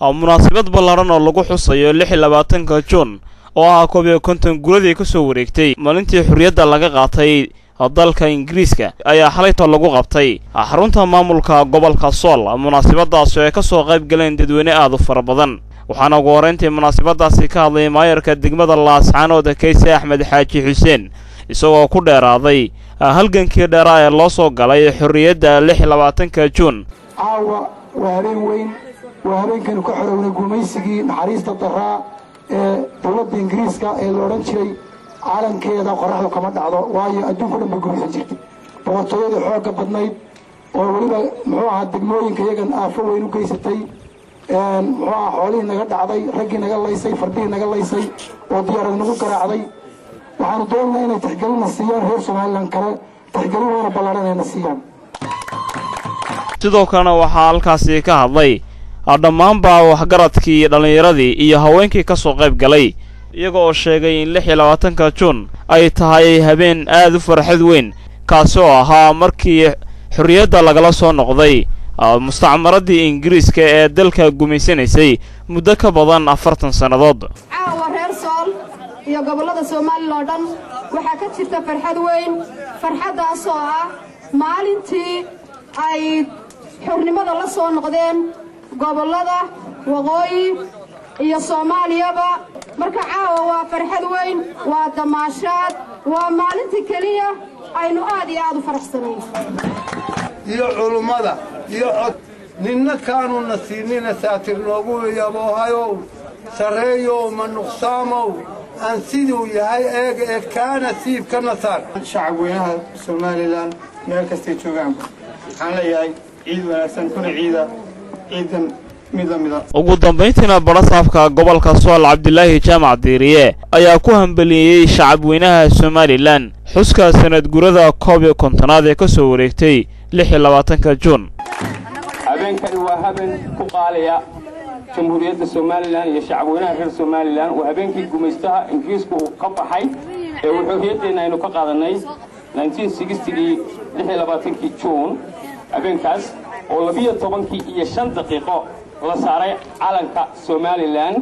munaasabad ballaaran oo lagu xusayo 26 Juun oo ah koob iyo konton guuladii ka soo wareegtay maalintii xurriyadda laga qaatay dalka Ingiriiska ayaa xalayto lagu qabtay xarunta maamulka gobolka Sool. munaasabadaas oo ay ka soo qayb galeen dadweyne aad u fara badan waxaana ugu horeyntii munaasabadaasi ka hadlay maayarka degmada Laascaanood Kayse Axmed Xaaji Xuseen isagoo ku dheeraaday halgankii dheeraa ee loo soo galay xurriyadda 26 Juun. caawa waa habeen weyn waa habeenkan ku xorownay gumaysigii naxariista daraa ee dowladda Ingiriiska ee la oran jiray caalamkeeda qorraxdu kama dhacdo waayo adduunka dhan bay gumaysan jirtay boqortooyada xoogga badnayd oo waliba muxuu ahaa degmooyinka iyagan aafo weyn u geysatay muxuu ahaa xoolihii naga dhacday raggii naga laysay fardihii naga laysay oo diyaarad nagu garaacday waxaanu doonaynaa inay tixgelina siiyaan reer Somaliland kale tixgelin weyna ballaaran ayna siiyaan. sidoo kalena waxaa halkaasi ka hadlay dhammaanba waxgaradkii dhallinyaradii iyo haweenkii ka soo qayb galay iyaga oo sheegay in 26 Juun ay tahay habeen aad u farxad weyn kaasoo ahaa markii xurriyadda lagala soo noqday mustacmaradii Ingiriiska ee dalka gumaysanaysay muddo ka badan 40 sannadood. caawa reer Sool iyo gobolada Soomaaliland oo dhan waxaa ka jirta farxad weyn farxadaas oo ah maalintii ay xornimada la soo noqdeen gobolada waqooyi iyo Soomaaliyaba marka caawa waa farxad weyn waa damaashaad waa maalintii kaliya aynu aad iyo aad u faraxsanayn iyo culimada iyo cod ninna kaanu nasiinina saatir noogu yaboohayo sareeyo ma nuqsaamow aan siduu yahay eeg kaana siib ka nasar shacabweynaha Somaliland meel kasta joogaan waxaan leeyahay ciid wanaagsan kuna ciidan midamida. ugu dambeyntiina barasaafka gobolka Sool Cabdilaahi Jaamac Diiriye ayaa ku hambaliyay shacabweynaha Somaliland xuska sanad gurada koob iyo kontonaad ee ka soo wareegtay 26 Juun. habeenkani waa habeen ku qaaliya jamhuuriyadda Somaliland iyo shacabweynaha reer Somaliland waa habeenkii gumaystaha Ingiriisku uu ka baxay ee wuxuu heedeena aynu ka qaadanay 1960 26 Juun habeenkaas oo 12 iyo 5 daqiiqo la saaray calanka Somaliland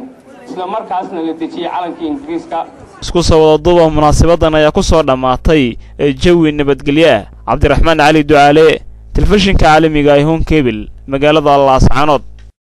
isla markaasna la dejiyay calankii Ingiriiska. isku soo wada duuba munaasabadan ayaa ku soo dhamaatay jawi nabadgelyo. Cabdiraxmaan Cali Ducaale, telefishinka caalamiga ah ee Home Cable, magaalada Laascaanood.